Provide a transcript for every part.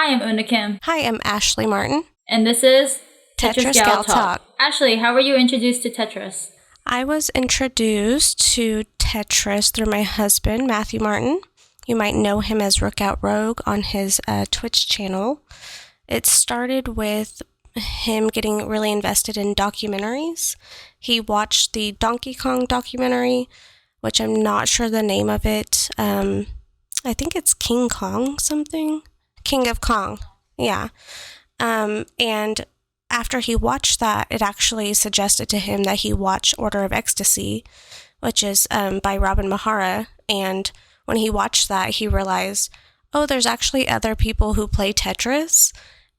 Hi, I'm Eunha Kim. Hi, I'm Ashley Martin. And this is Tetris Gal Talk. Ashley, how were you introduced to Tetris? I was introduced to Tetris through my husband, Matthew Martin. You might know him as Rookout Rogue on his Twitch channel. It started with him getting really invested in documentaries. He watched the Donkey Kong documentary, which I'm not sure the name of it. I think it's King Kong something. King of Kong, yeah. And after he watched that, it actually suggested to him that he watch Order of Ecstasy, which is by Robin Mahara. And when he watched that, he realized, oh, there's actually other people who play Tetris,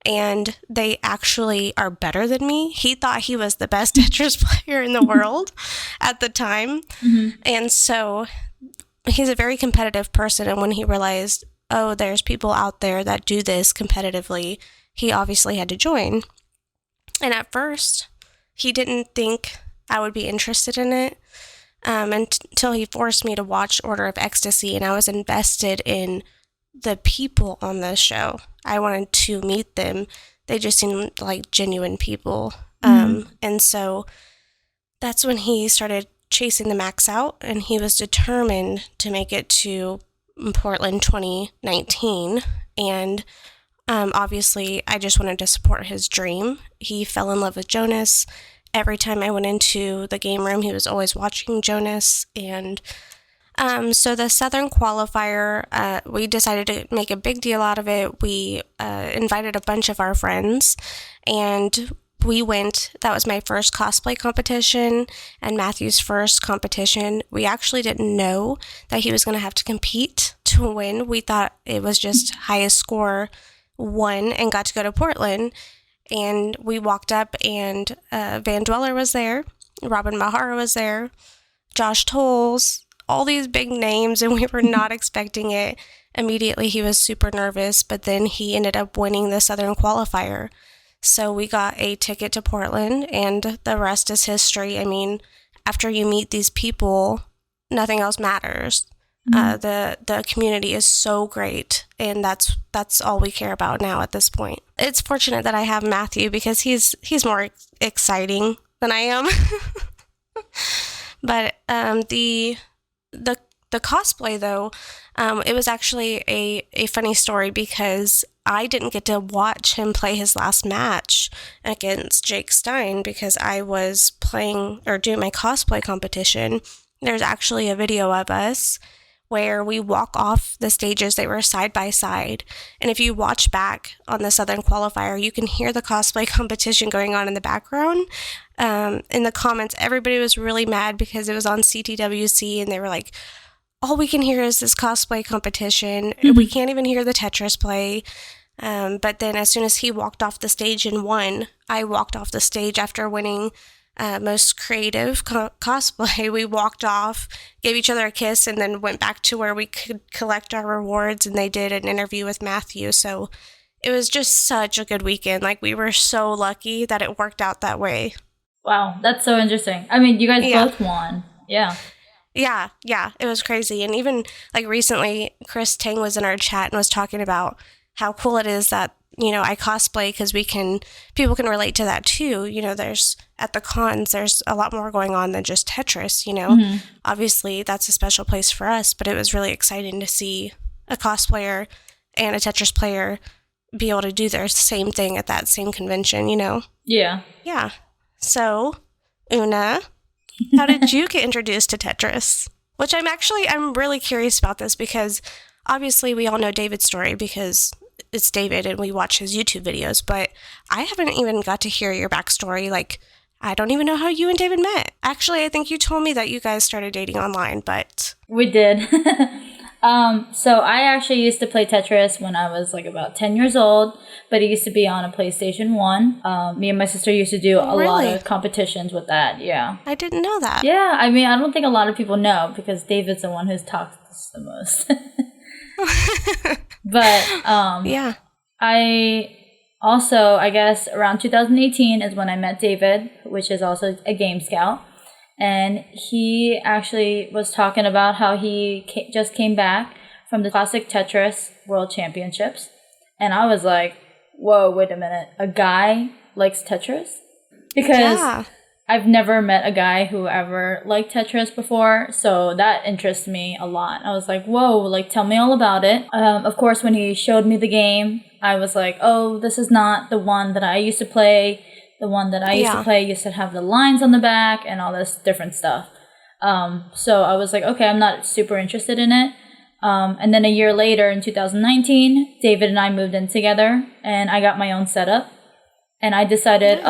and they actually are better than me. He thought he was the best Tetris player in the world at the time. Mm-hmm. And so he's a very competitive person, and when he realized, oh, there's people out there that do this competitively, he obviously had to join. And at first, he didn't think I would be interested in it until he forced me to watch Order of Ecstasy, and I was invested in the people on the show. I wanted to meet them. They just seemed like genuine people. And so that's when he started chasing the max out, and he was determined to make it to Portland 2019. And obviously, I just wanted to support his dream. He fell in love with Jonas. Every time I went into the game room, he was always watching Jonas. And so the Southern Qualifier, we decided to make a big deal out of it. We invited a bunch of our friends, and we went. That was my first cosplay competition and Matthew's first competition. We actually didn't know that he was going to have to compete to win. We thought it was just highest score won and got to go to Portland. And we walked up, and Van Dweller was there, Robin Mahara was there, Josh Tolles, all these big names, and we were not expecting it. Immediately, he was super nervous, but then he ended up winning the Southern Qualifier. So we got a ticket to Portland, and the rest is history. I mean, after you meet these people, nothing else matters. The community is so great, and that's all we care about now at this point. It's fortunate that I have Matthew because he's more exciting than I am. But the cosplay, though, it was actually a funny story because I didn't get to watch him play his last match against Jake Stein because I was playing or doing my cosplay competition. There's actually a video of us where we walk off the stages. They were side by side. And if you watch back on the Southern Qualifier, you can hear the cosplay competition going on in the background. In the comments, everybody was really mad because it was on CTWC, and they were like, all we can hear is this cosplay competition. Mm-hmm. We can't even hear the Tetris play. But then as soon as he walked off the stage and won, I walked off the stage after winning most creative cosplay. We walked off, gave each other a kiss, and then went back to where we could collect our rewards, and they did an interview with Matthew. So it was just such a good weekend. Like, we were so lucky that it worked out that way. Wow, that's so interesting. I mean, you guys both won. Yeah. Yeah, it was crazy. And even like recently, Chris Tang was in our chat and was talking about how cool it is that, you know, I cosplay because people can relate to that too. You know, at the cons, there's a lot more going on than just Tetris, you know. Mm-hmm. Obviously, that's a special place for us, but it was really exciting to see a cosplayer and a Tetris player be able to do their same thing at that same convention, you know. Yeah. Yeah. So, Oona, how did you get introduced to Tetris? Which I'm really curious about this because obviously we all know David's story because it's David and we watch his YouTube videos, but I haven't even got to hear your backstory. Like, I don't even know how you and David met. Actually, I think you told me that you guys started dating online, but... We did. So I actually used to play Tetris when I was like about 10 years old, but it used to be on a PlayStation 1. Me and my sister used to do a lot of competitions with that, yeah. I didn't know that. Yeah, I mean, I don't think a lot of people know because David's the one who's talked the most. But yeah. I also, I guess, around 2018 is when I met David, which is also a game scout. And he actually was talking about how he just came back from the Classic Tetris World Championships, And I was like, whoa, wait a minute. A guy likes Tetris? Because I've never met a guy who ever liked Tetris before. So that interests me a lot. I was like, whoa, like, tell me all about it. Of course, when he showed me the game, I was like, oh, this is not the one that I used to play. The one that I used to play used to have the lines on the back and all this different stuff. So I was like, okay, I'm not super interested in it. And then a year later, in 2019, David and I moved in together, and I got my own setup. And I decided,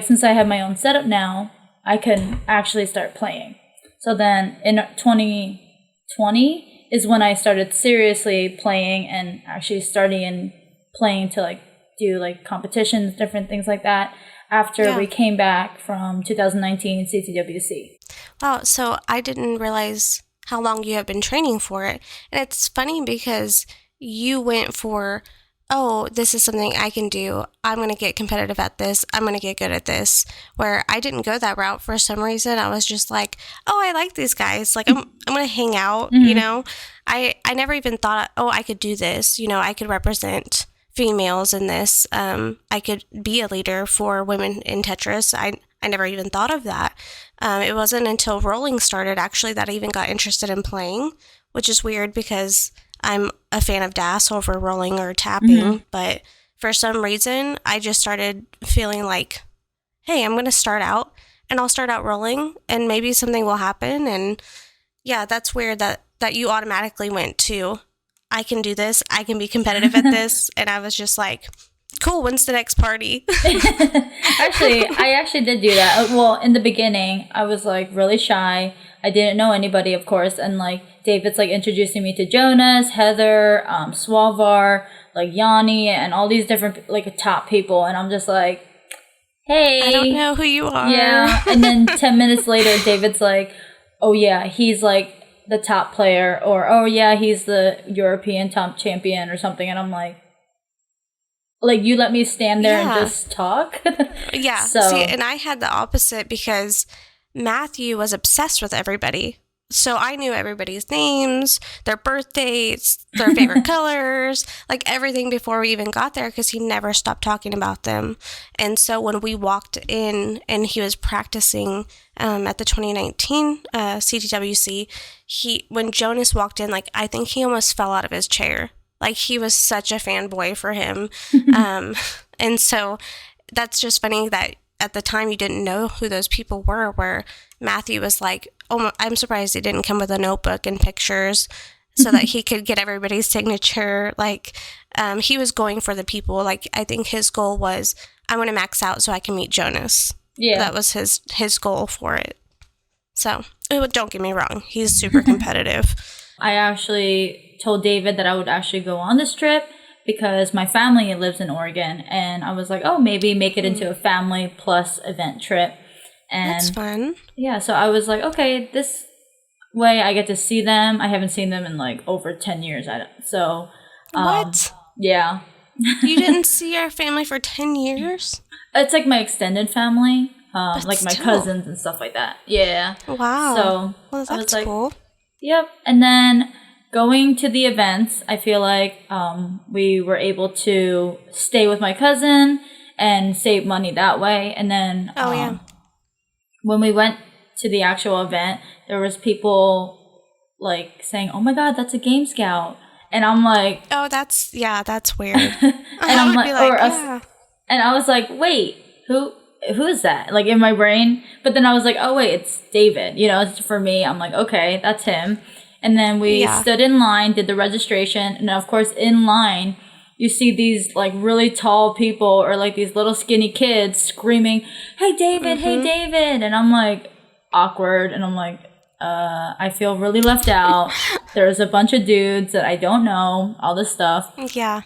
since I have my own setup now, I can actually start playing. So then in 2020 is when I started seriously playing and actually starting playing to like do like competitions, different things like that, after we came back from 2019 CTWC. Wow, so I didn't realize how long you have been training for it. And it's funny because you went for, oh, this is something I can do. I'm going to get competitive at this. I'm going to get good at this. Where I didn't go that route for some reason. I was just like, oh, I like these guys. Like, I'm going to hang out, you know? I never even thought, oh, I could do this. You know, I could represent females in this. I could be a leader for women in Tetris. I never even thought of that. It wasn't until rolling started, actually, that I even got interested in playing, which is weird because I'm a fan of DAS over rolling or tapping, but for some reason, I just started feeling like, hey, I'm going to start out, and I'll start out rolling, and maybe something will happen, and yeah, that's weird that you automatically went to, I can do this, I can be competitive at this, and I was just like, cool, when's the next party? I actually did do that. Well, in the beginning, I was like really shy. I didn't know anybody, of course, and like David's like introducing me to Jonas, Heather, Swavar, like Yanni, and all these different like top people, and I'm just like, hey, I don't know who you are. Yeah, and then 10 minutes later, David's like, oh yeah, he's like the top player, or oh yeah, he's the European top champion or something, and I'm like, you let me stand there and just talk? Yeah. So. See, and I had the opposite because Matthew was obsessed with everybody. So I knew everybody's names, their birthdays, their favorite colors, like everything before we even got there because he never stopped talking about them. And so when we walked in and he was practicing at the 2019 CTWC, when Jonas walked in, like I think he almost fell out of his chair. Like, he was such a fanboy for him. And so that's just funny that at the time you didn't know who those people were, where Matthew was like, oh, I'm surprised he didn't come with a notebook and pictures so that he could get everybody's signature. Like, he was going for the people. Like, I think his goal was, I want to max out so I can meet Jonas. Yeah. That was his goal for it. So, don't get me wrong. He's super competitive. I actually told David that I would actually go on this trip because my family lives in Oregon, and I was like, oh, maybe make it into a family plus event trip. And that's fun. Yeah, so I was like, okay, this way I get to see them. I haven't seen them in like over 10 years. What? Yeah. You didn't see our family for 10 years? It's like my extended family, like my cousins and stuff like that. Yeah. Wow. So well, that's cool. Yep. And then going to the events, I feel like we were able to stay with my cousin and save money that way. And then when we went to the actual event, there was people like saying, oh my God, that's a Game Scout. And I'm like, oh, that's weird. And I'm like, and I was like, wait, who is that? Like in my brain. But then I was like, oh wait, it's David. You know, it's for me. I'm like, okay, that's him. And then we stood in line, did the registration. And of course, in line, you see these like really tall people or like these little skinny kids screaming, hey, David, hey, David. And I'm like awkward. And I'm like, I feel really left out. There's a bunch of dudes that I don't know, all this stuff. Yeah.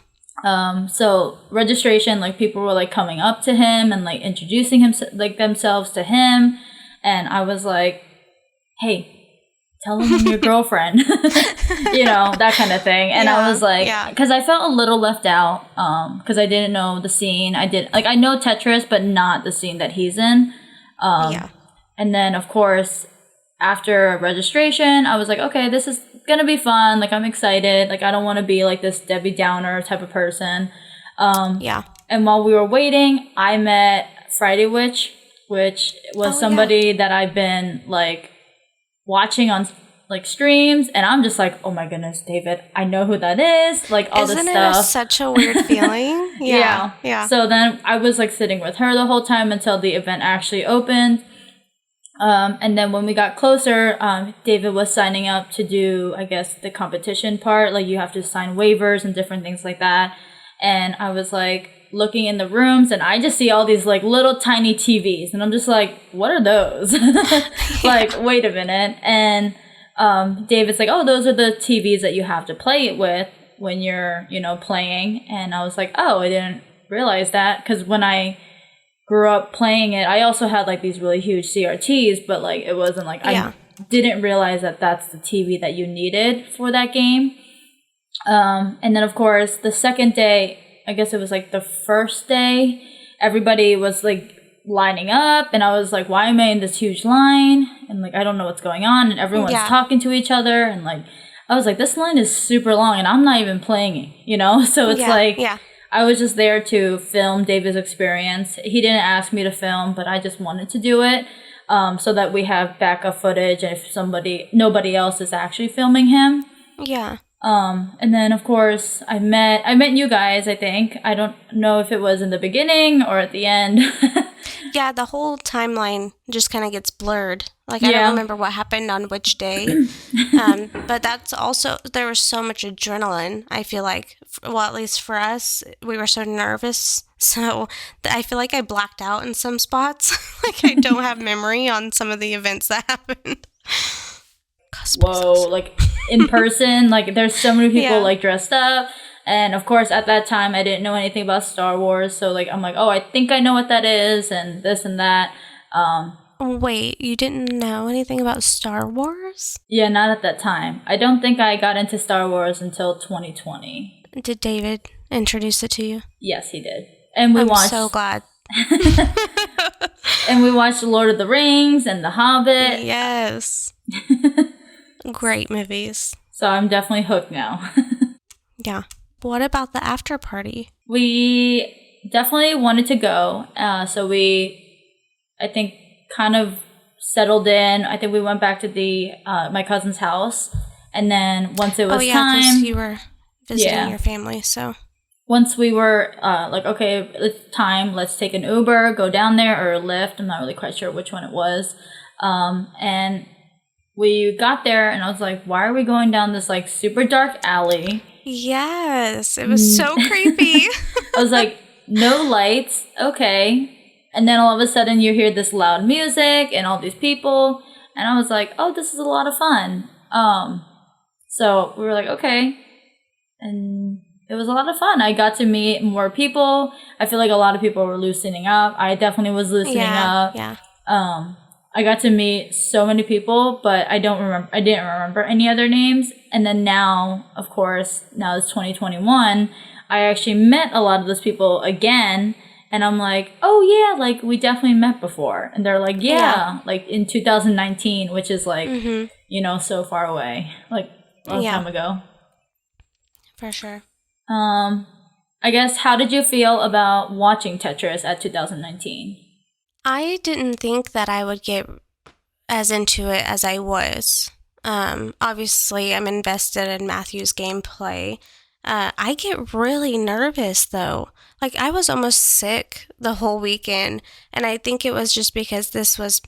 So registration, like people were like coming up to him and like introducing him, like themselves to him. And I was like, hey, tell him I'm your girlfriend, you know, that kind of thing. And I was like, because I felt a little left out, because I didn't know the scene. I know Tetris, but not the scene that he's in. And then of course, after registration, I was like, okay, this is going to be fun. Like, I'm excited. Like, I don't want to be like this Debbie Downer type of person. And while we were waiting, I met Friday Witch, which was somebody that I've been like watching on like streams, and I'm just like, oh my goodness, David, I know who that is. Like all this stuff. Isn't it such a weird feeling? Yeah. So then I was like sitting with her the whole time until the event actually opened. And then when we got closer, David was signing up to do, I guess, the competition part. Like you have to sign waivers and different things like that. And I was like looking in the rooms, and I just see all these like little tiny TVs, and I'm just like, what are those? Like, wait a minute. And David's like, oh, those are the TVs that you have to play it with when you're, playing. And I was like, oh, I didn't realize that, because when I grew up playing it, I also had like these really huge CRTs, but like it wasn't like I didn't realize that that's the TV that you needed for that game. And then of course the second day, I guess it was like the first day, everybody was like lining up, and I was like, why am I in this huge line? And like, I don't know what's going on, and everyone's talking to each other, and like, I was like, this line is super long, and I'm not even playing it, So it's I was just there to film David's experience. He didn't ask me to film, but I just wanted to do it, so that we have backup footage, and if nobody else is actually filming him. Yeah. And then of course I met you guys, I think. I don't know if it was in the beginning or at the end. Yeah, the whole timeline just kind of gets blurred. Like, I don't remember what happened on which day. But that's also, there was so much adrenaline, I feel like. Well, at least for us, we were so nervous. So I feel like I blacked out in some spots. Like, I don't have memory on some of the events that happened. Whoa, like in person, like there's so many people like dressed up, and of course at that time I didn't know anything about Star Wars, so like I'm like, oh, I think I know what that is, and this and that. Wait, you didn't know anything about Star Wars? Yeah, not at that time. I don't think I got into Star Wars until 2020. Did David introduce it to you? Yes, he did, and I'm so glad. And we watched Lord of the Rings and The Hobbit. Yes. Great movies. So I'm definitely hooked now. Yeah. What about the after party? We definitely wanted to go. So we, I think, kind of settled in. I think we went back to my cousin's house. And then once it was time. Because you were visiting your family, so. Once we were like, okay, it's time, let's take an Uber, go down there, or a Lyft. I'm not really quite sure which one it was. And we got there, and I was like, why are we going down this like super dark alley? Yes, it was so creepy. I was like, no lights, okay. And then all of a sudden you hear this loud music and all these people, and I was like, oh, this is a lot of fun. So we were like, okay. And it was a lot of fun. I got to meet more people. I feel like a lot of people were loosening up. I definitely was loosening up. Yeah. I got to meet so many people, but I didn't remember any other names. And then now, of course, now it's 2021, I actually met a lot of those people again. And I'm like, oh yeah, like we definitely met before. And they're like, yeah. Like in 2019, which is like, so far away, like a long time ago. For sure. I guess, how did you feel about watching Tetris at 2019? I didn't think that I would get as into it as I was. Obviously, I'm invested in Matthew's gameplay. I get really nervous, though. Like, I was almost sick the whole weekend, and I think it was just because this was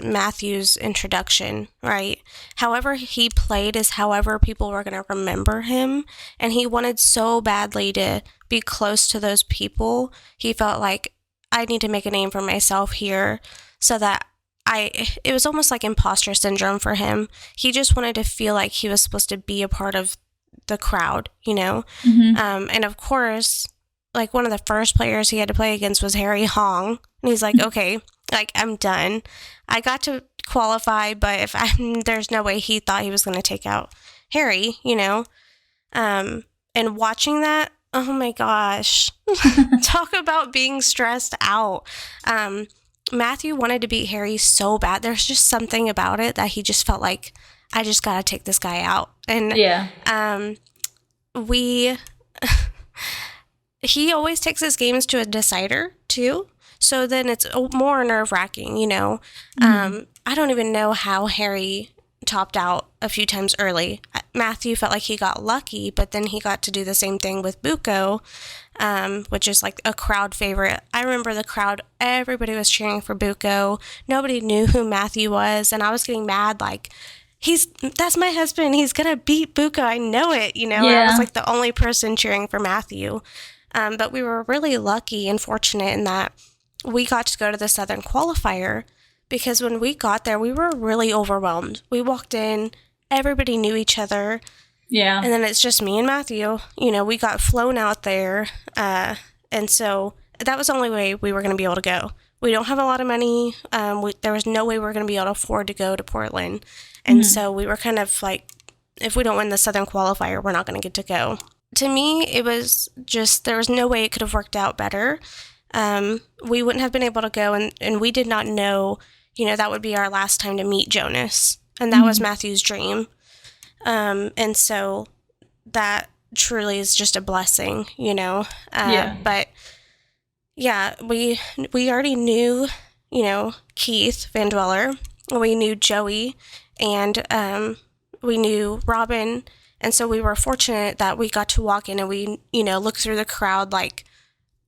Matthew's introduction, right? However he played is however people were going to remember him, and he wanted so badly to be close to those people. He felt like, I need to make a name for myself here, so that it was almost like imposter syndrome for him. He just wanted to feel like he was supposed to be a part of the crowd, Mm-hmm. And of course, like one of the first players he had to play against was Harry Hong, and he's like, okay, like I'm done. I got to qualify, but there's no way he thought he was going to take out Harry, and watching that, oh my gosh, talk about being stressed out. Matthew wanted to beat Harry so bad. There's just something about it that he just felt like, I just got to take this guy out. And he always takes his games to a decider too. So then it's more nerve-wracking, you know. I don't even know how Harry topped out a few times early. Matthew felt like he got lucky, but then he got to do the same thing with Buko, which is like a crowd favorite. I remember the crowd, everybody was cheering for Buko. Nobody knew who Matthew was, and I was getting mad, like, that's my husband. He's going to beat Buko. I know it, you know. I was like the only person cheering for Matthew. But we were really lucky and fortunate in that we got to go to the Southern Qualifier, because when we got there, we were really overwhelmed. We walked in, everybody knew each other. Yeah. And then it's just me and Matthew. You know, we got flown out there. And so that was the only way we were going to be able to go. We don't have a lot of money. There was no way we were going to be able to afford to go to Portland. And so we were kind of like, if we don't win the Southern Qualifier, we're not going to get to go. To me, it was just, there was no way it could have worked out better. We wouldn't have been able to go, and we did not know, you know, that would be our last time to meet Jonas. And that was Matthew's dream. And so that truly is just a blessing, you know. But yeah, we already knew, you know, Keith Van Dweller. We knew Joey, and we knew Robin. And so we were fortunate that we got to walk in and we, you know, look through the crowd like,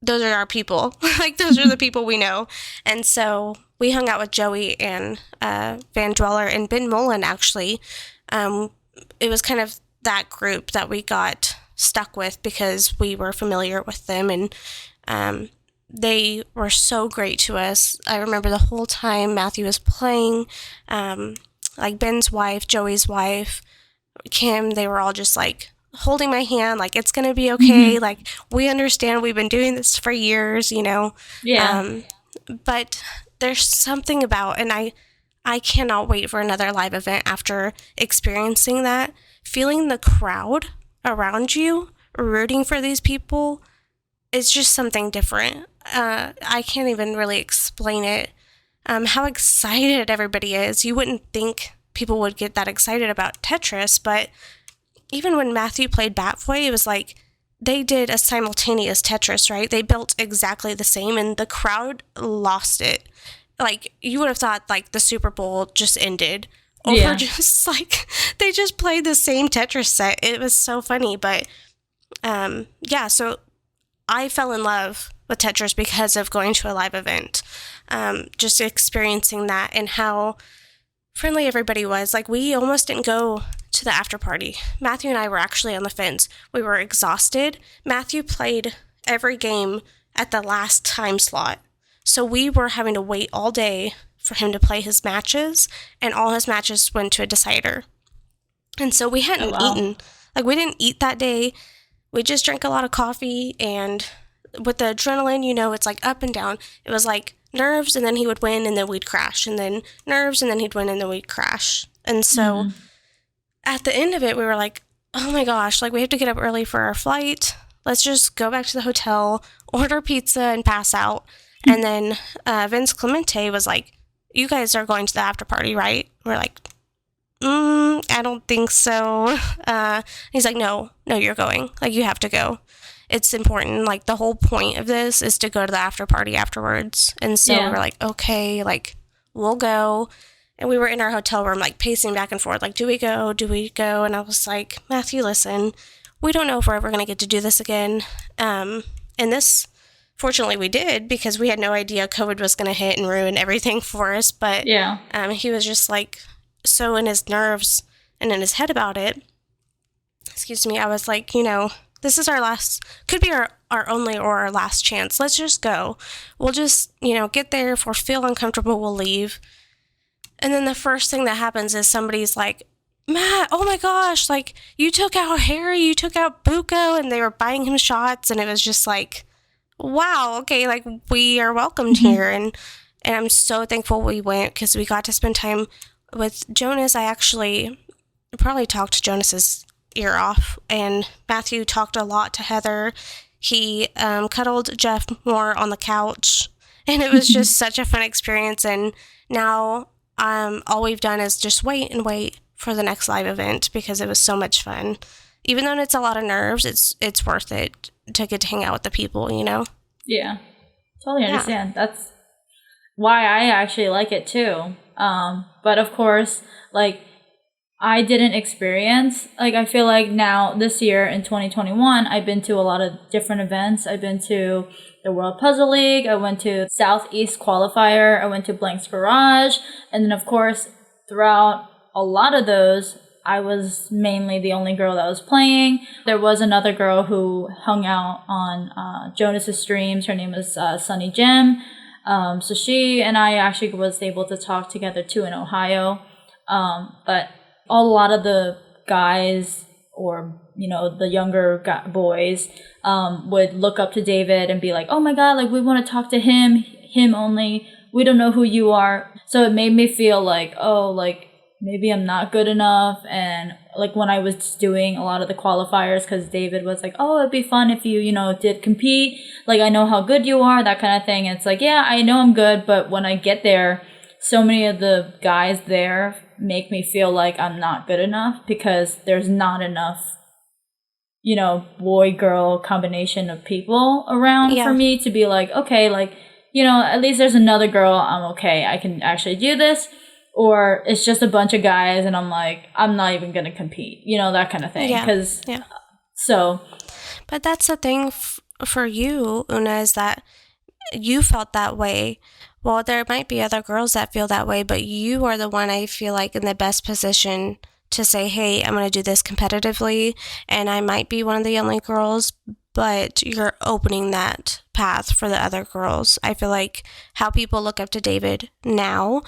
those are our people. Like, those are the people we know. And so we hung out with Joey and Van Dweller and Ben Mullen, actually. It was kind of that group that we got stuck with because we were familiar with them, and they were so great to us. I remember the whole time Matthew was playing, like Ben's wife, Joey's wife, Kim, they were all just like holding my hand, like, it's going to be okay. Like, we understand, we've been doing this for years, you know? Yeah. But there's something about, and I cannot wait for another live event after experiencing that. Feeling the crowd around you, rooting for these people, is just something different. I can't even really explain it. How excited everybody is. You wouldn't think people would get that excited about Tetris, but even when Matthew played Bat Boy, it was like they did a simultaneous Tetris, right? They built exactly the same, and the crowd lost it. Like, you would have thought, like, the Super Bowl just ended over just, like, they just played the same Tetris set. It was so funny, but, so I fell in love with Tetris because of going to a live event, just experiencing that and how friendly everybody was. Like, we almost didn't go to the after party. Matthew and I were actually on the fence. We were exhausted. Matthew played every game at the last time slot. So we were having to wait all day for him to play his matches, and all his matches went to a decider. And so we hadn't eaten. Like, we didn't eat that day. We just drank a lot of coffee, and with the adrenaline, you know, it's like up and down. It was like nerves, and then he would win, and then we'd crash, and then nerves, and then he'd win, and then we'd crash. And so at the end of it, we were like, oh my gosh, like, we have to get up early for our flight. Let's just go back to the hotel, order pizza, and pass out. And then Vince Clemente was like, you guys are going to the after party, right? We're like, I don't think so. He's like, no, you're going. Like, you have to go. It's important. Like, the whole point of this is to go to the after party afterwards. And so we were like, okay, like, we'll go. And we were in our hotel room, like, pacing back and forth, like, do we go? And I was like, Matthew, listen, we don't know if we're ever going to get to do this again. And this, fortunately, we did, because we had no idea COVID was going to hit and ruin everything for us. But he was just, like, so in his nerves and in his head about it. Excuse me. I was like, you know, this is our last, could be our only or our last chance. Let's just go. We'll just, you know, get there. If we feel uncomfortable, we'll leave. And then the first thing that happens is somebody's like, Matt, oh my gosh, like, you took out Harry, you took out Buko, and they were buying him shots, and it was just like, wow, okay, like, we are welcomed here, and I'm so thankful we went, because we got to spend time with Jonas. I actually probably talked Jonas's ear off, and Matthew talked a lot to Heather. He cuddled Jeff more on the couch, And it was just such a fun experience. And now all we've done is just wait and wait for the next live event because it was so much fun. Even though it's a lot of nerves, it's worth it to get to hang out with the people, you know? Yeah, totally understand. That's why I actually like it too. But of course, like, I didn't experience, like, I feel like now this year in 2021, I've been to a lot of different events. I've been to the World Puzzle League. I went to Southeast Qualifier. I went to Blank's Garage. And then, of course, throughout a lot of those, I was mainly the only girl that was playing. There was another girl who hung out on Jonas's streams. Her name was Sunny Jim. So she and I actually was able to talk together too in Ohio. But a lot of the guys, or, you know, the younger boys, would look up to David and be like, oh my God, like, we want to talk to him only. We don't know who you are. So it made me feel like, oh, like, maybe I'm not good enough. And like when I was doing a lot of the qualifiers, because David was like, oh, it'd be fun if you, you know, did compete. Like, I know how good you are, that kind of thing. And it's like, yeah, I know I'm good. But when I get there, so many of the guys there make me feel like I'm not good enough because there's not enough, you know, boy-girl combination of people around for me to be like, okay, like, you know, at least there's another girl. I'm okay. I can actually do this. Or it's just a bunch of guys and I'm like, I'm not even going to compete, you know, that kind of thing. But that's the thing for you, Oona, is that you felt that way. Well, there might be other girls that feel that way, but you are the one, I feel like, in the best position to say, hey, I'm going to do this competitively, and I might be one of the only girls, but you're opening that path for the other girls. I feel like how people look up to David now,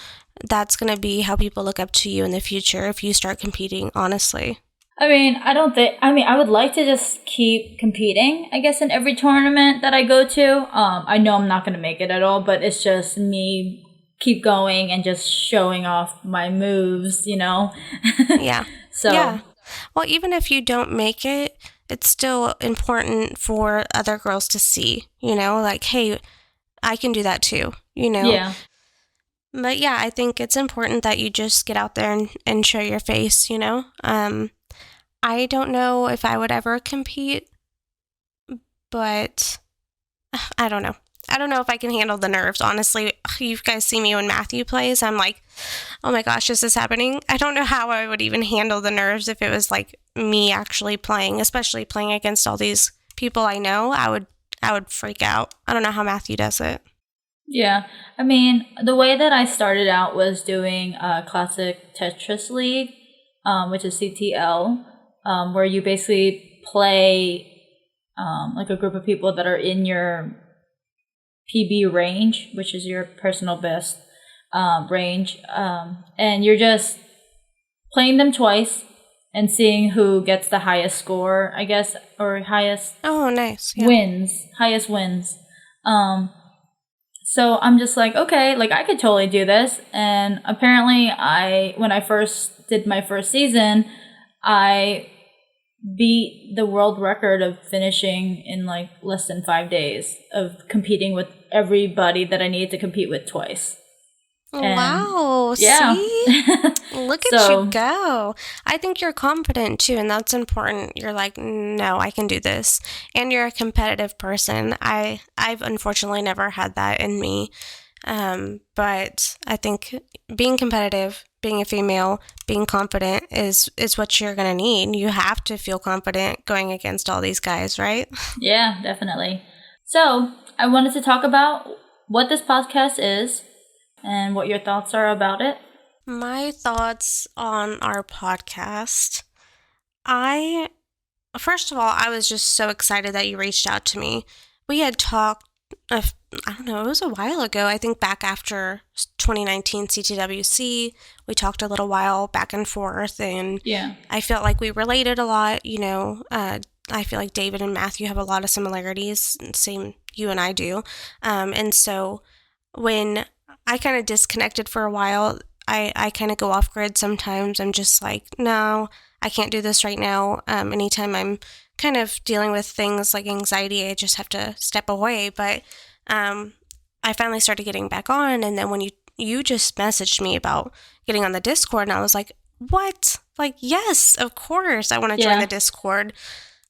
that's going to be how people look up to you in the future if you start competing, honestly. I mean, I would like to just keep competing, I guess, in every tournament that I go to. I know I'm not going to make it at all, but it's just me keep going and just showing off my moves, you know? Yeah. Yeah. Well, even if you don't make it, it's still important for other girls to see, you know, like, hey, I can do that too, you know? Yeah. But yeah, I think it's important that you just get out there and show your face, you know? I don't know if I would ever compete, but I don't know. I don't know if I can handle the nerves, honestly. You guys see me when Matthew plays, I'm like, oh my gosh, is this happening? I don't know how I would even handle the nerves if it was like me actually playing, especially playing against all these people I know. I would freak out. I don't know how Matthew does it. Yeah. I mean, the way that I started out was doing Classic Tetris League, which is CTL, where you basically play like a group of people that are in your PB range, which is your personal best range, and you're just playing them twice and seeing who gets the highest score, I guess, or highest highest wins. So I'm just like, okay, like I could totally do this. And apparently when I first did my first season, I beat the world record of finishing in like less than 5 days of competing with everybody that I needed to compete with twice. And wow. Yeah. See? Look at you go. I think you're confident too, and that's important. You're like, no, I can do this. And you're a competitive person. I've unfortunately never had that in me. But I think being competitive, being a female, being confident is what you're going to need. You have to feel confident going against all these guys, right? Yeah, definitely. So I wanted to talk about what this podcast is and what your thoughts are about it. My thoughts on our podcast. First of all, I was just so excited that you reached out to me. We had talked, I don't know, it was a while ago. I think back after 2019 CTWC, we talked a little while back and forth, and I felt like we related a lot, you know. I feel like David and Matthew have a lot of similarities, same you and I do. And so when I kind of disconnected for a while, I kind of go off grid sometimes. I'm just like, no, I can't do this right now. Anytime I'm kind of dealing with things like anxiety, I just have to step away. But I finally started getting back on, and then when you just messaged me about getting on the Discord, and I was like, what? Like, yes, of course I want to join the Discord.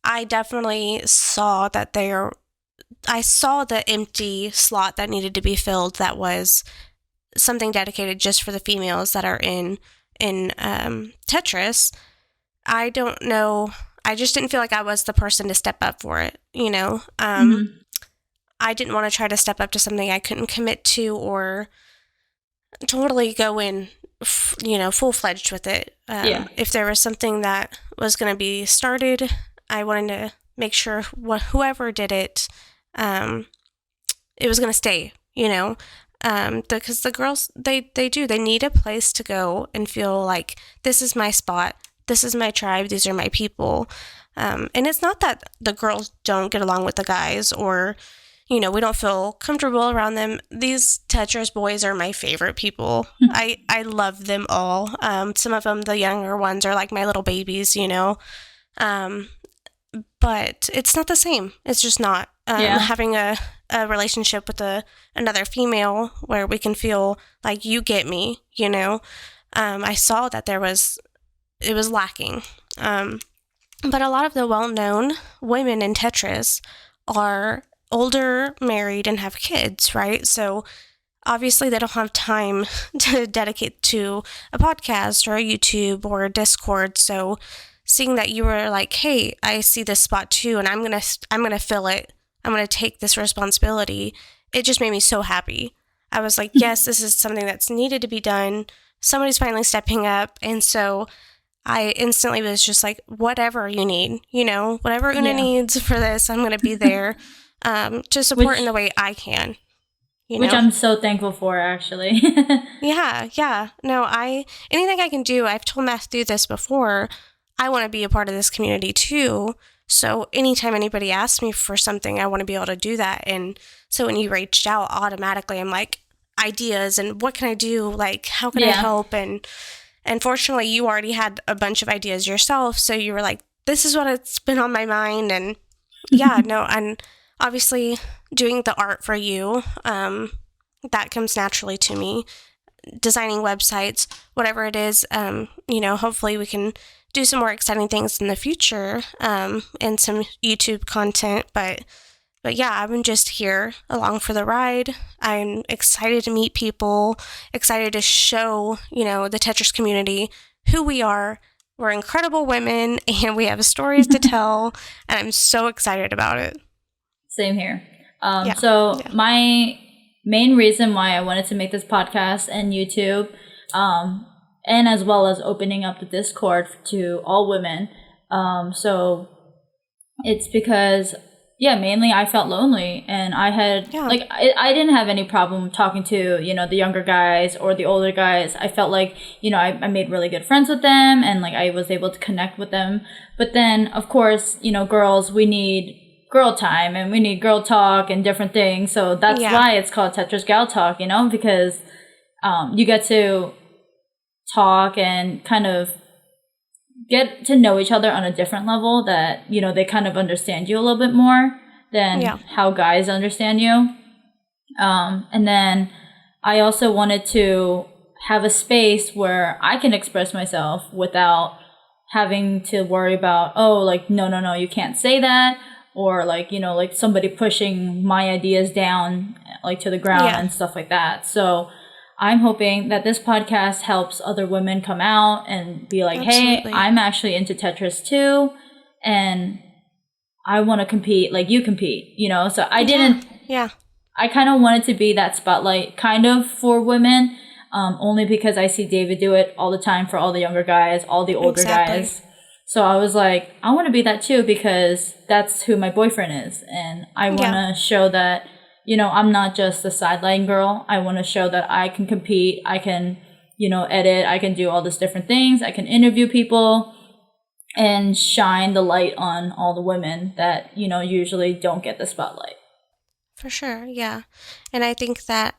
I definitely saw that I saw the empty slot that needed to be filled that was something dedicated just for the females that are in Tetris. I don't know. I just didn't feel like I was the person to step up for it, you know? I didn't want to try to step up to something I couldn't commit to or totally go in, full-fledged with it. If there was something that was going to be started, I wanted to make sure whoever did it, it was going to stay, because the girls, they need a place to go and feel like, this is my spot, this is my tribe, these are my people. And it's not that the girls don't get along with the guys or, we don't feel comfortable around them. These Tetris boys are my favorite people. I love them all. Some of them, the younger ones, are like my little babies, but it's not the same. It's just not. Having a relationship with another female where we can feel like you get me, I saw that it was lacking. But a lot of the well-known women in Tetris are older, married, and have kids, right? So obviously they don't have time to dedicate to a podcast or a YouTube or a Discord. So seeing that you were like, hey, I see this spot too, and I'm gonna fill it. I'm gonna take this responsibility. It just made me so happy. I was like, yes, this is something that's needed to be done. Somebody's finally stepping up, and so I instantly was just like, whatever you need, whatever Oona needs for this, I'm gonna be there to support in the way I can. Which I'm so thankful for, actually. Yeah. No, anything I can do, I've told Matthew this before, I want to be a part of this community too. So anytime anybody asks me for something, I want to be able to do that. And so when you reached out, automatically I'm like, ideas and what can I do? Like, how can I help? And fortunately, you already had a bunch of ideas yourself. So you were like, this is what it's been on my mind. And and obviously doing the art for you, that comes naturally to me. Designing websites, whatever it is, hopefully we can do some more exciting things in the future, and some YouTube content. But yeah, I'm just here along for the ride. I'm excited to meet people, excited to show, the Tetris community who we are. We're incredible women and we have stories to tell, and I'm so excited about it. Same here. My main reason why I wanted to make this podcast and YouTube, and as well as opening up the Discord to all women, so it's because mainly I felt lonely, and I had I didn't have any problem talking to the younger guys or the older guys. I felt like I made really good friends with them, and like I was able to connect with them. But then of course girls, we need girl time and we need girl talk and different things. So that's why it's called Tetris Gal Talk, because you get to talk and kind of get to know each other on a different level that, they kind of understand you a little bit more than how guys understand you. And then I also wanted to have a space where I can express myself without having to worry about, no, you can't say that. Or like somebody pushing my ideas down to the ground and stuff like that. So I'm hoping that this podcast helps other women come out and be like, hey, I'm actually into Tetris too, and I want to compete like you compete, So I didn't. I kind of wanted to be that spotlight kind of for women, only because I see David do it all the time for all the younger guys, all the older guys. So I was like, I want to be that too, because that's who my boyfriend is. And I want to show that, I'm not just a sideline girl. I want to show that I can compete. I can, edit. I can do all these different things. I can interview people and shine the light on all the women that, usually don't get the spotlight. For sure. Yeah. And I think that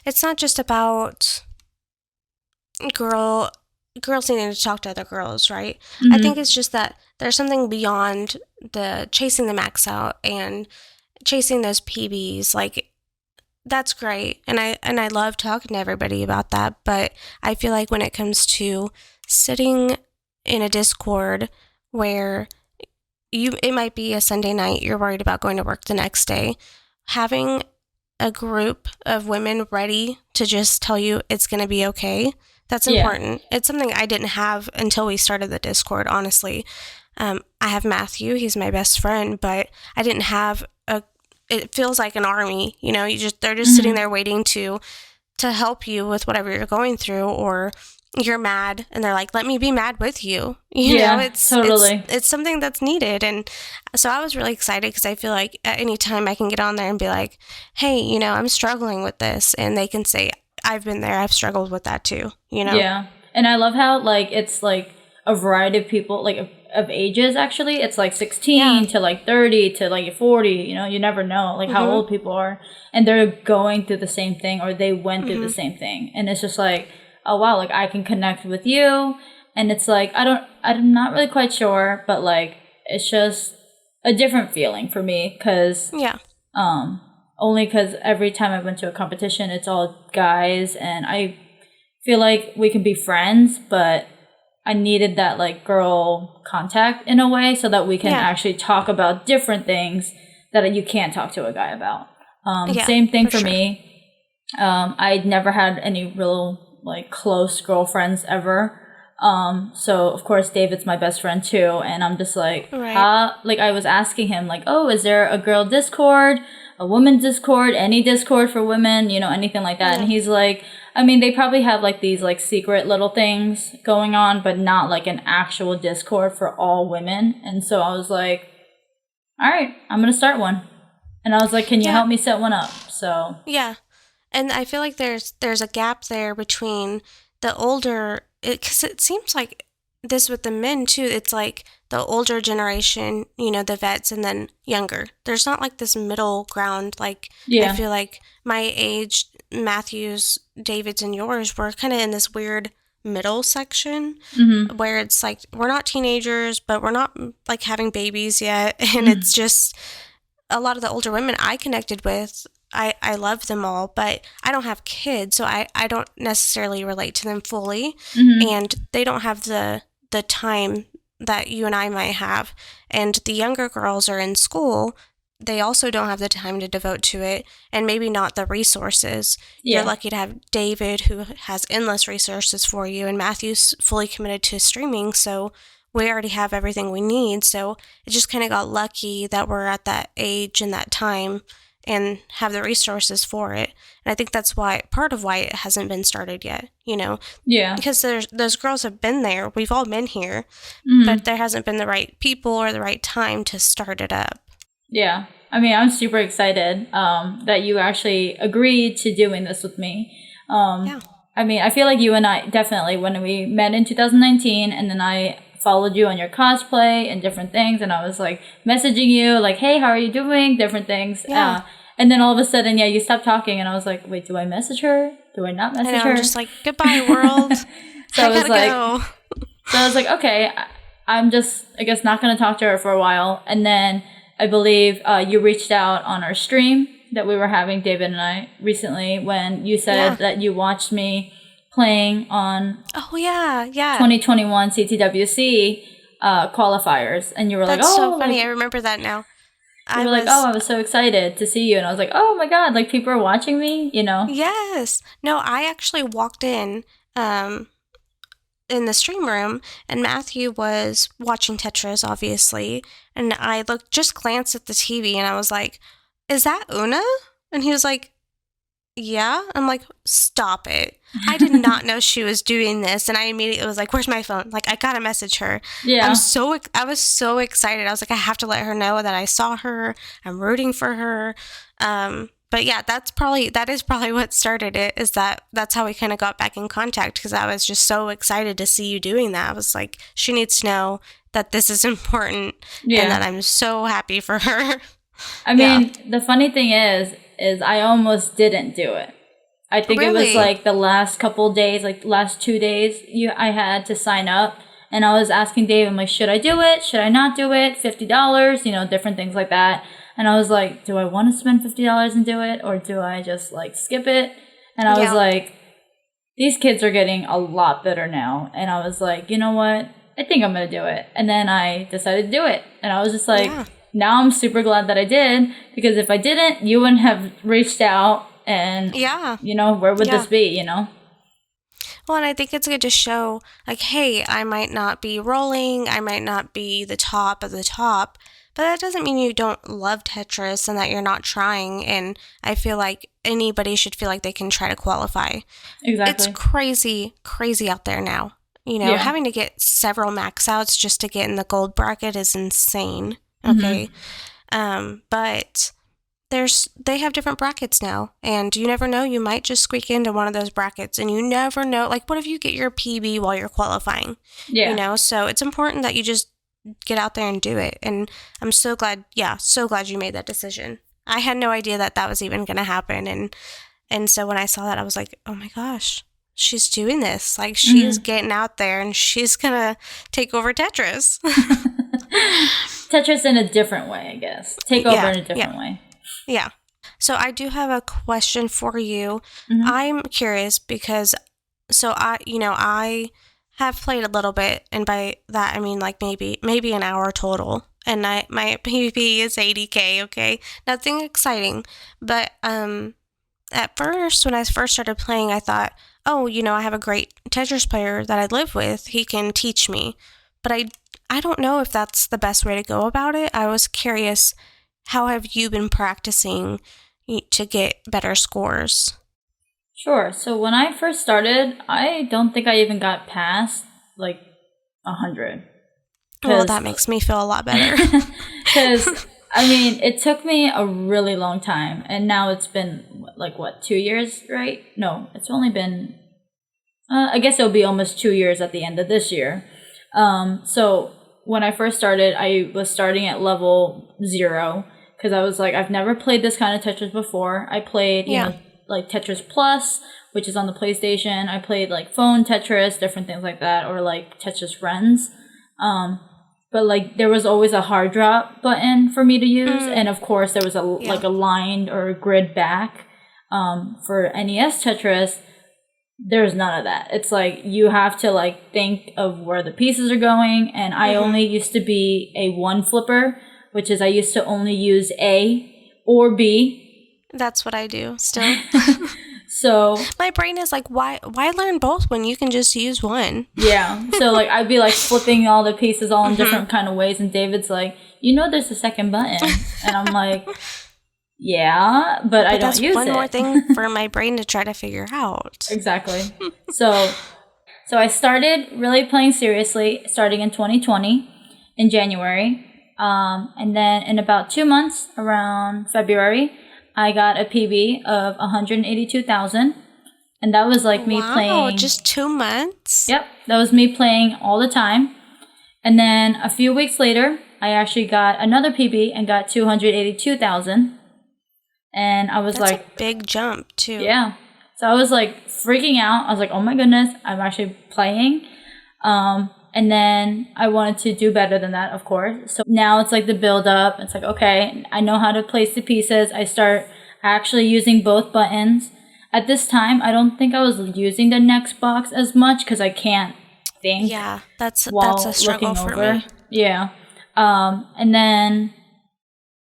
it's not just about girls needing to talk to other girls, right? Mm-hmm. I think it's just that there's something beyond the chasing the max out and chasing those PBs. Like, That's great. And I love talking to everybody about that. But I feel like when it comes to sitting in a Discord where it might be a Sunday night, you're worried about going to work the next day, having a group of women ready to just tell you it's going to be okay, that's important. It's something I didn't have until we started the Discord, honestly. I have Matthew, he's my best friend, but I didn't have it feels like an army, they're just sitting there waiting to help you with whatever you're going through, or you're mad and they're like, let me be mad with you. It's totally. It's something that's needed. And so I was really excited because I feel like at any time I can get on there and be like, hey, I'm struggling with this. And they can say, I've been there. I've struggled with that too, Yeah. And I love how it's like a variety of people, like of ages, actually. It's like 16 to like 30 to like 40, you never know like how old people are. And they're going through the same thing, or they went through the same thing. And it's just like, oh wow, like I can connect with you. And it's like, I'm not really quite sure, but like it's just a different feeling for me, because only because every time I went to a competition, it's all guys, and I feel like we can be friends, but I needed that like girl contact in a way, so that we can actually talk about different things that you can't talk to a guy about. Same thing for me. I'd never had any real like close girlfriends ever. So of course David's my best friend too, and I'm just like, like I was asking him like, oh, is there a girl Discord, a woman Discord, any Discord for women, anything like that? And he's like, I mean, they probably have like these like secret little things going on, but not like an actual Discord for all women. And so I was like, all right, I'm gonna start one. And I was like, can you help me set one up? So and I feel like there's a gap there between the older, because it seems like this with the men too. It's like the older generation, the vets, and then younger. There's not like this middle ground. Like I feel like my age, Matthew's, David's, and yours were kind of in this weird middle section where it's like we're not teenagers, but we're not like having babies yet, and it's just a lot of the older women I connected with. I love them all, but I don't have kids, so I don't necessarily relate to them fully, and they don't have the time that you and I might have. And the younger girls are in school. They also don't have the time to devote to it, and maybe not the resources. You're lucky to have David, who has endless resources for you, and Matthew's fully committed to streaming, so we already have everything we need. So it just kind of got lucky that we're at that age and that time and have the resources for it. And I think that's part of why it hasn't been started yet, because those girls have been there. We've all been here, but there hasn't been the right people or the right time to start it up. Yeah. I mean, I'm super excited that you actually agreed to doing this with me. I mean, I feel like you and I definitely, when we met in 2019, and then I followed you on your cosplay and different things, and I was like messaging you like, hey, how are you doing, different things, and then all of a sudden you stopped talking, and I was like, wait, do I message her, do I not message her? I'm just like, goodbye world. So I was like, okay, I'm just, I guess, not going to talk to her for a while. And then I believe you reached out on our stream that we were having, David and I, recently, when you said that you watched me playing on 2021 CTWC qualifiers, and you were That's like, oh, so funny. I remember that now. You were like, oh, I was so excited to see you, and I was like, oh my god, like people are watching me, Yes. No, I actually walked in the stream room, and Matthew was watching Tetris, obviously, and I just glanced at the TV, and I was like, is that Oona? And he was like, yeah. I'm like, stop it. I did not know she was doing this. And I immediately was like, where's my phone? Like, I gotta message her. Yeah. I was so excited. I was like, I have to let her know that I saw her. I'm rooting for her. But yeah, that is probably what started it, is that's how we kind of got back in contact, because I was just so excited to see you doing that. I was like, she needs to know that this is important, and that I'm so happy for her. I mean, the funny thing is I almost didn't do it. I think it was like the last couple days, like last 2 days, I had to sign up, and I was asking Dave, I'm like, should I do it? Should I not do it? $50, different things like that. And I was like, do I want to spend $50 and do it, or do I just like skip it? And I was like, these kids are getting a lot better now. And I was like, you know what? I think I'm going to do it. And then I decided to do it. And I was just like, now I'm super glad that I did, because if I didn't, you wouldn't have reached out and, you know, where would this be, you know? Well, and I think it's good to show, like, hey, I might not be rolling, I might not be the top of the top, but that doesn't mean you don't love Tetris and that you're not trying. And I feel like anybody should feel like they can try to qualify. Exactly. It's crazy out there now. You know, having to get several max outs just to get in the gold bracket is insane. Okay. But they have different brackets now, and you never know, you might just squeak into one of those brackets, and you never know, like, what if you get your PB while you're qualifying? You know, so it's important that you just get out there and do it. And I'm so glad you made that decision. I had no idea that was even going to happen, and so when I saw that, I was like, oh my gosh, she's doing this. Like, she is getting out there, and she's going to take over Tetris. Tetris in a different way, I guess. Take over in a different way. Yeah. So I do have a question for you. I'm curious because, I have played a little bit, and by that I mean like maybe an hour total. And my PvP is 80K, okay? Nothing exciting. But at first, when I first started playing, I thought, oh, I have a great Tetris player that I live with. He can teach me. But I don't know if that's the best way to go about it. I was curious, how have you been practicing to get better scores? Sure. So when I first started, I don't think I even got past like 100. Well, that makes me feel a lot better. Because, I mean, it took me a really long time. And now it's been, 2 years, right? No, it's only been, I guess it'll be almost 2 years at the end of this year. So when I first started, I was starting at level 0. Because I was like, I've never played this kind of Tetris before. I played, you know, like Tetris Plus, which is on the PlayStation. I played like phone Tetris, different things like that, or like Tetris Friends. But like there was always a hard drop button for me to use, and of course there was like a lined or a grid back. For NES Tetris, there's none of that. It's like you have to like think of where the pieces are going, and I only used to be a one flipper, which is I used to only use A or B. That's what I do still. So my brain is like, why learn both when you can just use one? Yeah. So like I'd be like flipping all the pieces all in different kind of ways, and David's like, there's a second button. And I'm like, yeah, but I don't use it. That's one more thing for my brain to try to figure out. Exactly. So I started really playing seriously starting in 2020 in January. And then in about 2 months, around February, I got a PB of 182,000. And that was like me playing. Just 2 months? Yep. That was me playing all the time. And then a few weeks later, I actually got another PB and got 282,000. And I was That's a big jump, too. Yeah. So I was like freaking out. I was like, oh my goodness, I'm actually playing. And then I wanted to do better than that, of course. So now it's like the build up. It's like, okay, I know how to place the pieces. I start actually using both buttons. At this time, I don't think I was using the next box as much because I can't think. Yeah, that's a struggle for me. Yeah. And then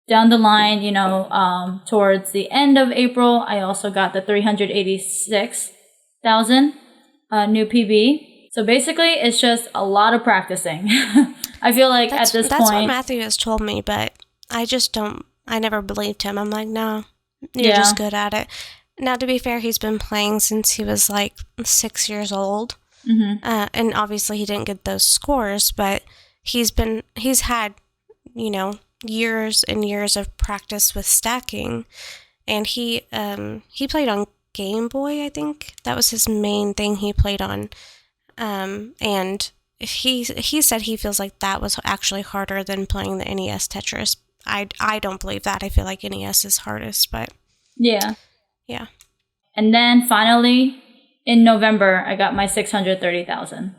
down the line, towards the end of April, I also got the 386,000 new PB. So basically, it's just a lot of practicing. I feel like at this point... That's what Matthew has told me, but I just don't... I never believed him. I'm like, no, you're just good at it. Now, to be fair, he's been playing since he was like 6 years old. And obviously, he didn't get those scores, but he's had, years and years of practice with stacking. And he played on Game Boy, I think. That was his main thing he played on. And he said he feels like that was actually harder than playing the NES Tetris. I don't believe that. I feel like NES is hardest, but yeah. And then finally in November, I got my 630,000.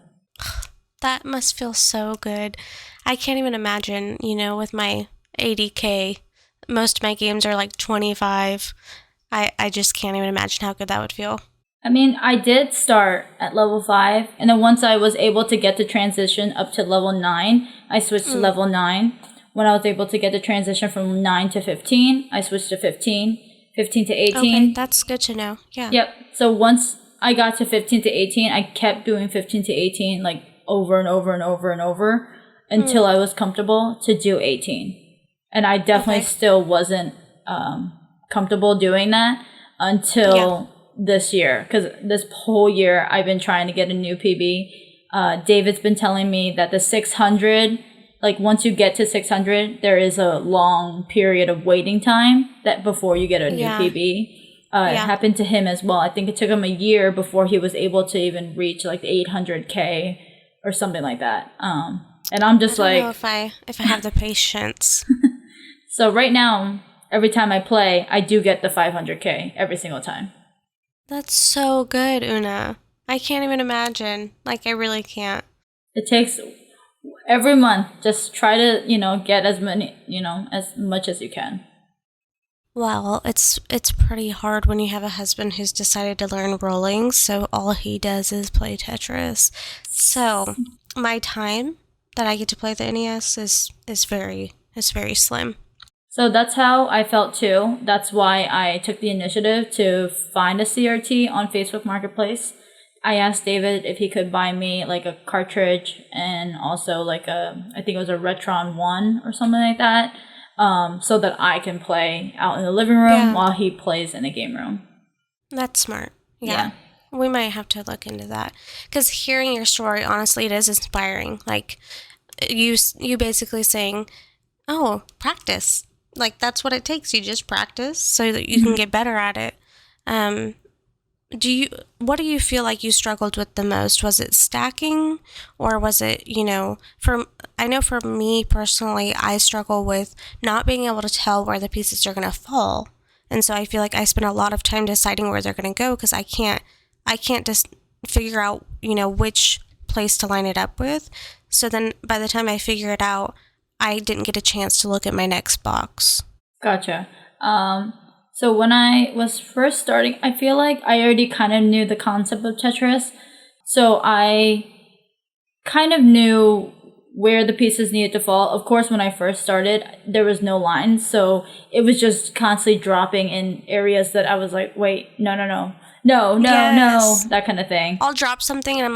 That must feel so good. I can't even imagine, with my 80K most of my games are like 25. I just can't even imagine how good that would feel. I mean, I did start at level 5, and then once I was able to get the transition up to level 9, I switched to level 9. When I was able to get the transition from 9 to 15, I switched to 15, 15 to 18. Okay, that's good to know. Yeah. Yep. So once I got to 15 to 18, I kept doing 15 to 18 like over and over and over and over until I was comfortable to do 18. And I definitely still wasn't comfortable doing that until this year, because this whole year I've been trying to get a new PB. David's been telling me that the 600, like once you get to 600, there is a long period of waiting time that before you get a new PB. It happened to him as well. I think it took him a year before he was able to even reach like the 800K or something like that. And I'm just I don't know if I have the patience. So right now, every time I play, I do get the 500K every single time. That's so good, Oona. I can't even imagine. Like, I really can't. It takes every month. Just try to, get as many, as much as you can. Well, it's pretty hard when you have a husband who's decided to learn rolling, so all he does is play Tetris. So my time that I get to play the NES is very slim. So that's how I felt too. That's why I took the initiative to find a CRT on Facebook Marketplace. I asked David if he could buy me like a cartridge and also like I think it was a Retron 1 or something like that, so that I can play out in the living room while he plays in the game room. That's smart. Yeah. We might have to look into that. Because hearing your story, honestly, it is inspiring. Like, you basically saying, oh, practice. Like, that's what it takes. You just practice so that you can get better at it. What do you feel like you struggled with the most? Was it stacking, or was it, I know for me personally, I struggle with not being able to tell where the pieces are going to fall. And so I feel like I spend a lot of time deciding where they're going to go because I can't just figure out, which place to line it up with. So then by the time I figure it out, I didn't get a chance to look at my next box. Gotcha. So when I was first starting, I feel like I already kind of knew the concept of Tetris. So I kind of knew where the pieces needed to fall. Of course, when I first started, there was no lines. So it was just constantly dropping in areas that I was like, wait, no, that kind of thing. I'll drop something and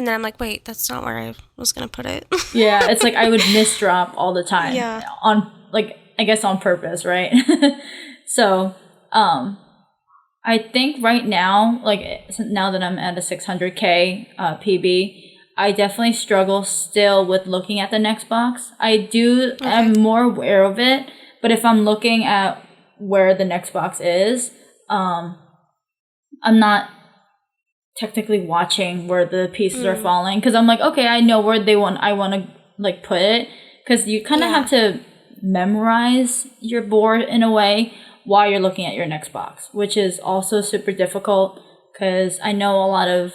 then I'm like, wait, that's not where I was going to put it. Yeah, it's like I would misdrop all the time. Yeah. I guess on purpose, right? So, I think right now, now that I'm at a 600K PB, I definitely struggle still with looking at the next box. I'm more aware of it, but if I'm looking at where the next box is, I'm not technically watching where the pieces are falling, because I'm like, okay, I know where I want to put it, because you kind of have to memorize your board in a way while you're looking at your next box, which is also super difficult, because I know a lot of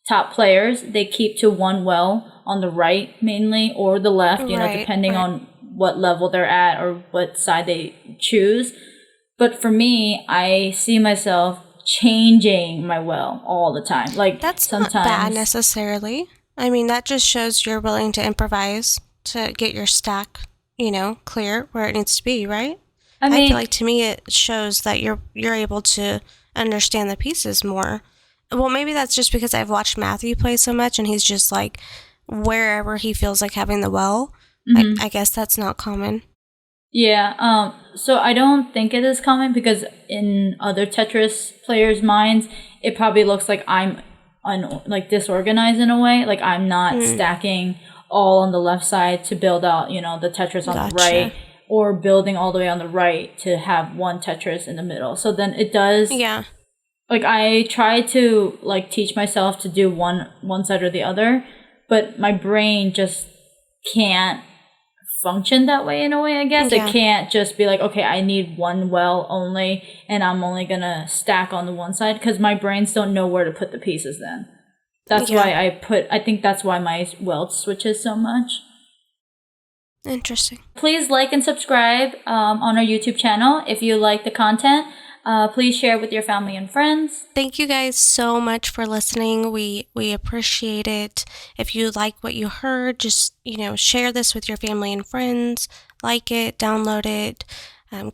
top players, they keep to one well on the right mainly, or the left, depending on what level they're at or what side they choose. But for me, I see myself changing my well all the time. That's sometimes not bad necessarily. I mean, that just shows you're willing to improvise to get your stack, clear where it needs to be, right? I feel like to me it shows that you're able to understand the pieces more. Well, maybe that's just because I've watched Matthew play so much, and he's just like wherever he feels like having the well. I guess that's not common. Yeah, so I don't think it is common, because in other Tetris players' minds, it probably looks like I'm disorganized in a way. Like I'm not stacking all on the left side to build out, the Tetris on the right, or building all the way on the right to have one Tetris in the middle. So then it does. Yeah. I try to teach myself to do one side or the other, but my brain just can't function that way in a way, I guess. Yeah. It can't just be like, okay, I need one well only, and I'm only gonna stack on the one side, because my brains don't know where to put the pieces then. That's why I think that's why my well switches so much. Interesting. Please like and subscribe on our YouTube channel if you like the content. Please share with your family and friends. Thank you guys so much for listening. We appreciate it. If you like what you heard, just, share this with your family and friends. Like it, download it.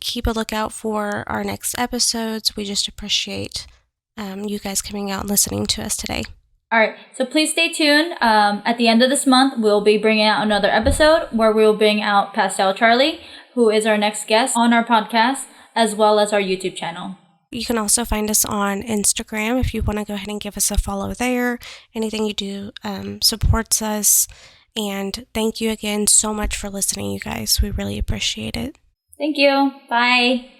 Keep a lookout for our next episodes. We just appreciate you guys coming out and listening to us today. All right, so please stay tuned. At the end of this month, we'll be bringing out another episode where we'll bring out Pastel Charlie, who is our next guest on our podcast, as well as our YouTube channel. You can also find us on Instagram if you want to go ahead and give us a follow there. Anything you do supports us. And thank you again so much for listening, you guys. We really appreciate it. Thank you. Bye.